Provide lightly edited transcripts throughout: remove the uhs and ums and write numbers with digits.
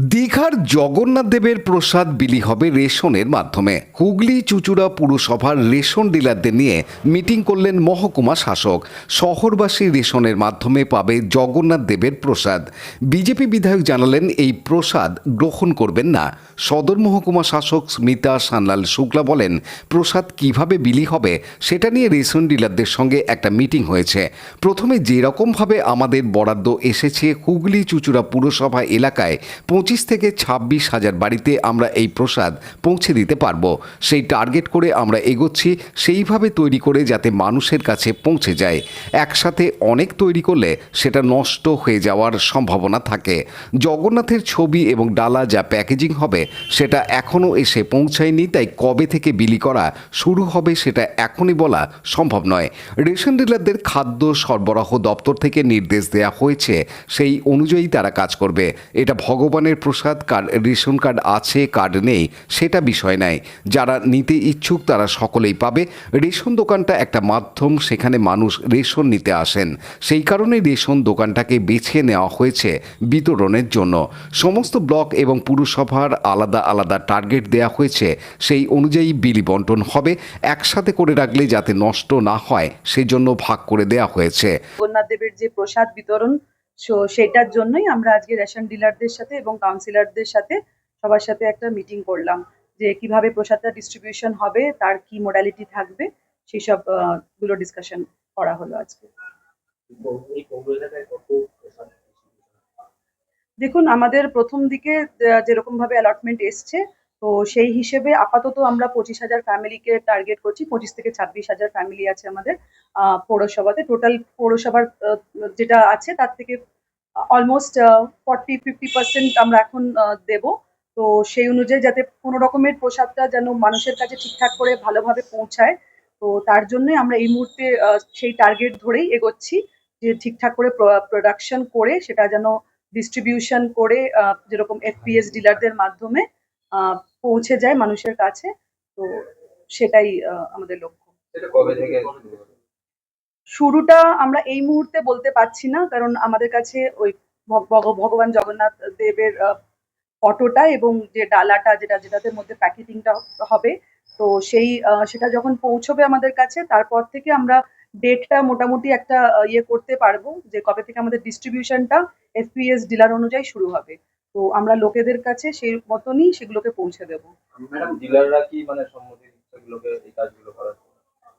দীঘার জগন্নাথ দেবের প্রসাদ বিলি হবে রেশনের মাধ্যমে। হুগলি চুঁচুড়া পুরসভার রেশন ডিলারদের নিয়ে মিটিং করলেন মহকুমা শাসক। শহরবাসী রেশনের মাধ্যমে পাবে জগন্নাথ দেবের প্রসাদ। বিজেপি বিধায়ক জানালেন এই প্রসাদ গ্রহণ করবেন না। সদর মহকুমা শাসক স্মিতা সান্যাল শুক্লা বলেন, প্রসাদ কিভাবে বিলি হবে সেটা নিয়ে রেশন ডিলারদের সঙ্গে একটা মিটিং হয়েছে। প্রথমে যেরকমভাবে আমাদের বরাদ্দ এসেছে হুগলি চুঁচুড়া পুরসভা এলাকায় 25 থেকে 26 হাজার বাড়িতে আমরা এই প্রসাদ পৌঁছে দিতে পারবো। সেই টার্গেট করে আমরা এগোচ্ছি, সেইভাবে তৈরি করে যাতে মানুষের কাছে পৌঁছে যায়। একসাথে অনেক তৈরি করলে সেটা নষ্ট হয়ে যাওয়ার সম্ভাবনা থাকে। জগন্নাথের ছবি এবং ডালা যা প্যাকেজিং হবে সেটা এখনও এসে পৌঁছায়নি, তাই কবে থেকে বিলি করা শুরু হবে সেটা এখনই বলা সম্ভব নয়। রেশন ডিলারদের খাদ্য সরবরাহ দপ্তর থেকে নির্দেশ দেওয়া হয়েছে, সেই অনুযায়ী তারা কাজ করবে। এটা ভগবানের প্রসাদ, কার রেশন কার্ড আছে কার্ড নেই সেটা বিষয় নয়। যারা নিতে ইচ্ছুক তারা সকলেই পাবে। রেশন দোকানটা একটা মাধ্যম, সেখানে মানুষ রেশন নিতে আসেন। সেই কারণে রেশন দোকানটাকে বেছে নেওয়া হয়েছে বিতরণের জন্য। সমস্ত ব্লক এবং পুরসভার আলাদা আলাদা টার্গেট দেওয়া হয়েছে, সেই অনুযায়ী বিলি বন্টন হবে। একসাথে করে রাখলে যাতে নষ্ট না হয় সেজন্য ভাগ করে দেওয়া হয়েছে। জগন্নাথ দেবের যে প্রসাদ বিতরণ সেটার জন্যই আমরা আজকে রেশন ডিলারদের সাথে এবং কাউন্সিলরদের সাথে সবার সাথে একটা মিটিং করলাম যে কিভাবে প্রসাদটা ডিস্ট্রিবিউশন হবে, তার কি মোডালিটি থাকবে, সেই সব গুলো ডিসকাশন করা হলো আজকে। দেখুন, আমাদের প্রথম দিকে যেরকম ভাবে অ্যালটমেন্ট এসছে, তো সেই হিসেবে আপাতত আমরা 25,000 ফ্যামিলিকে টার্গেট করছি। 25 থেকে 26,000 ফ্যামিলি আছে আমাদের পৌরসভাতে। টোটাল পৌরসভার যেটা আছে তার থেকে অলমোস্ট 40-50% আমরা এখন দেব। তো সেই অনুযায়ী যাতে কোনো রকমের প্রসাদটা যেন মানুষের কাছে ঠিকঠাক করে ভালোভাবে পৌঁছায়, তো তার জন্যই আমরা এই মুহূর্তে সেই টার্গেট ধরেই এগোচ্ছি যে ঠিকঠাক করে প্রোডাকশন করে সেটা যেন ডিস্ট্রিবিউশন করে যেরকম এফপিএস ডিলারদের মাধ্যমে পৌঁছে যায় মানুষের কাছে। তো সেটাই আমাদের লক্ষ্য। শুরুটা আমরা এই মুহূর্তে বলতে পারছি না, কারণ আমাদের কাছে ওই ভগবান জগন্নাথ দেবের ফটোটা এবং যে ডালাটা যেটাতে মধ্যে প্যাকেটিংটা হবে, তো সেটা যখন পৌঁছবে আমাদের কাছে, তারপর থেকে আমরা ডেটটা মোটামুটি একটা ইয়ে করতে পারবো যে কবে থেকে আমাদের ডিস্ট্রিবিউশনটা এফপিএস ডিলার অনুযায়ী শুরু হবে। তো আমরা লোকেদের কাছে সেই মতনই সেগুলোকে পৌঁছে দেবো। ডিলাররা কি মানে সম্মতি দিচ্ছে এগুলোকে, এই কাজগুলো করার?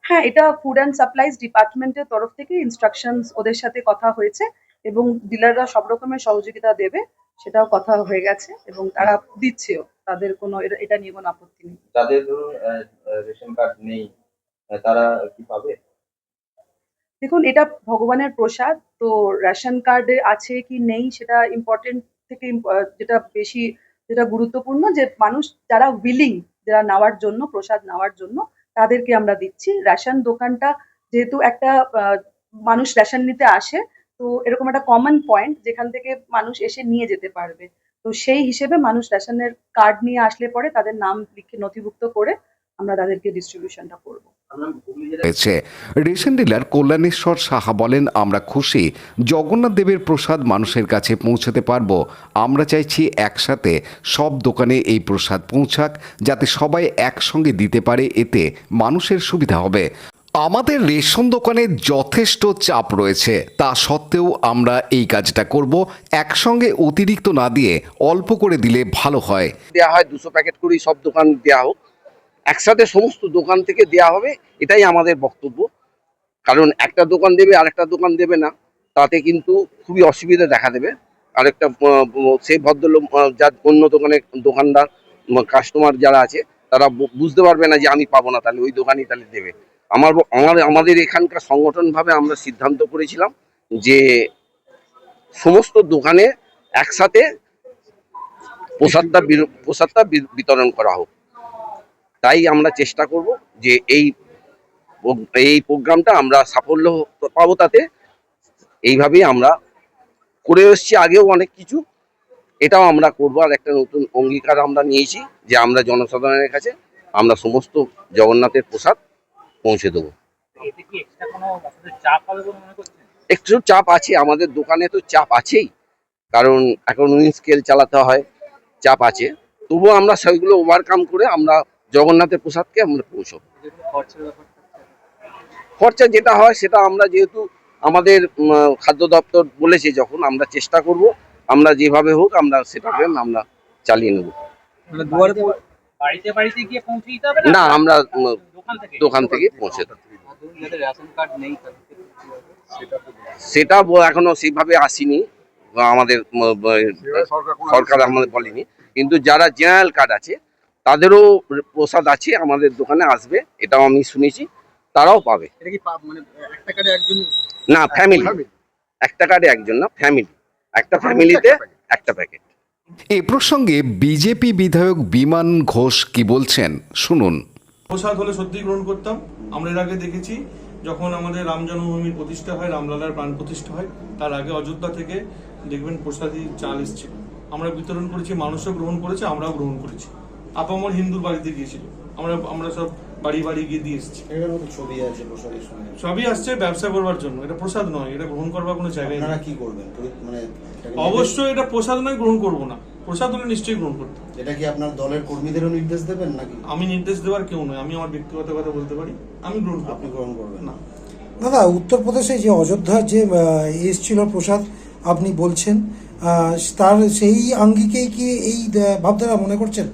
হ্যাঁ, এটা ফুড অ্যান্ড সাপ্লাইজ ডিপার্টমেন্টের তরফ থেকে ইনস্ট্রাকশনস ওদের সাথে কথা হয়েছে এবং ডিলাররা সব রকমের সহযোগিতা দেবে সেটাও কথা হয়ে গেছে এবং তারা দিচ্ছেও। তাদের কোনো এটা নিয়ে কোনো আপত্তি নেই। যাদের ধরুন রেশন কার্ড নেই তারা কি পাবে? দেখুন, এটা ভগবানের প্রসাদ, তো রেশন কার্ডে আছে কি নেই সেটা ইম্পর্টেন্ট থেকে যেটা গুরুত্বপূর্ণ যে মানুষ যারা উইলিং, যারা নেওয়ার জন্য, প্রসাদ নেওয়ার জন্য, তাদেরকে আমরা দিচ্ছি। রেশন দোকানটা যেহেতু একটা মানুষ রেশন নিতে আসে, তো এরকম একটা কমন পয়েন্ট যেখান থেকে মানুষ এসে নিয়ে যেতে পারবে। তো সেই হিসেবে মানুষ রেশনের কার্ড নিয়ে আসলে পরে তাদের নাম লিখে নথিভুক্ত করে আমরা তাদেরকে ডিস্ট্রিবিউশনটা করবো। হয়েছে। রেশন ডিলার কল্যাণেশ্বর সাহা বলেন, আমরা খুশি জগন্নাথ দেবের প্রসাদ মানুষের কাছে পৌঁছাতে পারবো। আমরা চাইছি একসাথে সব দোকানে এই প্রসাদ পৌঁছাক, যাতে সবাই একসঙ্গে দিতে পারে, এতে মানুষের সুবিধা হবে। আমাদের রেশন দোকানে যথেষ্ট চাপ রয়েছে, তা সত্ত্বেও আমরা এই কাজটা করব। একসঙ্গে অতিরিক্ত না দিয়ে অল্প করে দিলে ভালো হয়। দেওয়া হয় 200 প্যাকেট করেই সব দোকান দেওয়া হোক, একসাথে সমস্ত দোকান থেকে দেওয়া হবে, এটাই আমাদের বক্তব্য। কারণ একটা দোকান দেবে আর একটা দোকান দেবে না, তাতে কিন্তু খুবই অসুবিধা দেখা দেবে। আরেকটা সেই ভদ্রলোক যার অন্য দোকানদার কাস্টমার যারা আছে তারা বুঝতে পারবে না যে আমি পাবো না, তাহলে ওই দোকানই তাহলে দেবে। আমাদের এখানকার সংগঠনভাবে আমরা সিদ্ধান্ত করেছিলাম যে সমস্ত দোকানে একসাথে প্রসাদটা বিতরণ করা হোক। তাই আমরা চেষ্টা করব যে এই প্রোগ্রামটা আমরা সাফল্য পাবো, তাতে এইভাবেই আমরা করে এসেছি আগেও অনেক কিছু, এটাও আমরা করবো। আর একটা নতুন অঙ্গীকার আমরা নিয়েছি যে আমরা জনসাধারণের কাছে আমরা সমস্ত জগন্নাথের প্রসাদ পৌঁছে দেবো। একটু চাপ আছে, আমাদের দোকানে তো চাপ আছেই, কারণ এখন স্কেল চালাতে হয়, চাপ আছে, তবুও আমরা সেগুলো ওভারকাম করে আমরা জগন্নাথের প্রসাদকে আমরা পৌঁছাবো। খরচা যেটা হয় সেটা আমরা যেহেতু আমাদের খাদ্য দপ্তর বলেছে, যখন আমরা চেষ্টা করব আমরা যেভাবে হোক আমরা সেটাকে আমরা চালিয়ে নেব। মানে দুয়ারে বাড়িতে বাড়িতে গিয়ে পৌঁছে দিতে হবে না, আমরা দোকান থেকে দোকান থেকে পৌঁছে দেব। যাদের রেশন কার্ড নেই সেটা এখনো সেইভাবে আসেনি, আমাদের সরকার আমাদের বলেনি, কিন্তু যারা জেনারেল কার্ড আছে তাদেরও প্রসাদ আছে, আমাদের দোকানে আসবে, এটাও আমি শুনেছি, তারাও পাবে। এটা কি মানে একটা কার্ডে একজন? না, ফ্যামিলি, একটা কার্ডে একজন না, ফ্যামিলি, একটা ফ্যামিলিতে একটা প্যাকেট। এ প্রসঙ্গে বিজেপি বিধায়ক বিমান ঘোষ কি বলছেন শুনুন। প্রসাদ হলে সত্যি গ্রহণ করতাম। আমরা এর আগে দেখেছি যখন আমাদের রাম জন্মভূমির প্রতিষ্ঠা হয়, রামলালার প্রাণ প্রতিষ্ঠা হয়, তার আগে অযোধ্যা থেকে দেখবেন প্রসাদী চাল এসেছিল, আমরা বিতরণ করেছি, মানুষও গ্রহণ করেছে, আমরাও গ্রহণ করেছি। আপামর হিন্দুর বাড়িতে গিয়েছিল, আমরা সব বাড়ি বাড়ি গিয়ে দিয়ে এসেছি। ছবি আছে প্রসাদের সঙ্গে, সবই আসছে ব্যবসা করবার জন্য, এটা প্রসাদ নয়, এটা গ্রহণ করবার কোনো জায়গায় নেই। আপনারা কি করবেন? মানে অবশ্যই এটা প্রসাদ নয়, গ্রহণ করবো না। প্রসাদ হলে নিশ্চয়ই গ্রহণ করতাম। এটা কি আপনার দলের কর্মীদেরও নির্দেশ দেবেন নাকি? আমি নির্দেশ দেওয়ার কেউ নয়, আমি আমার ব্যক্তিগত কথা বলতে পারি, আমি গ্রহণ করবো। আপনি গ্রহণ করবেন না। দাদা, উত্তরপ্রদেশে যে অযোধ্যার যে এসছিল প্রসাদ আপনি বলছেন, তার সেই আঙ্গিকেই কি এই ভাবধারা মনে করছেন?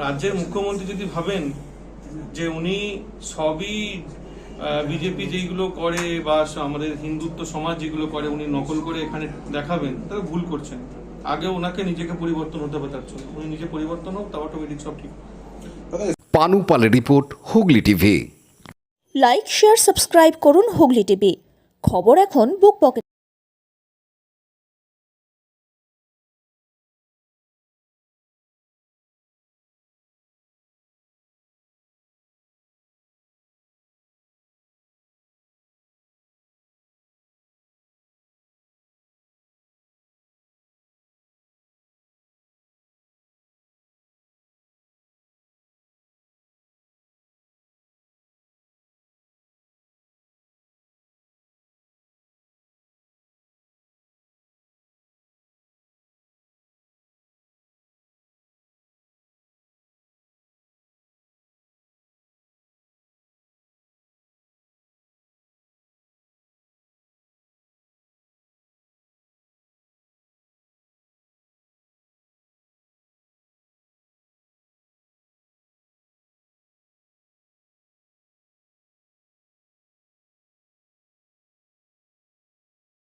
রাজ্যের মুখ্যমন্ত্রী যদি ভাবেন যে উনি সবই বিজেপি যেগুলো করে বা আমাদের হিন্দুত্ব সমাজ যেগুলো করে উনি নকল করে এখানে দেখাবেন, তাহলে ভুল করছেন। আগে ওনাকে নিজেকে পরিবর্তন হতে হবে, তার জন্য উনি নিজে পরিবর্তন হোক, তা অটোমেটিক সব ঠিক। পানু পালের report, Hooghly TV. Like, share, subscribe করুন হুগলি টিভি। খবর এখন বুক পকেট।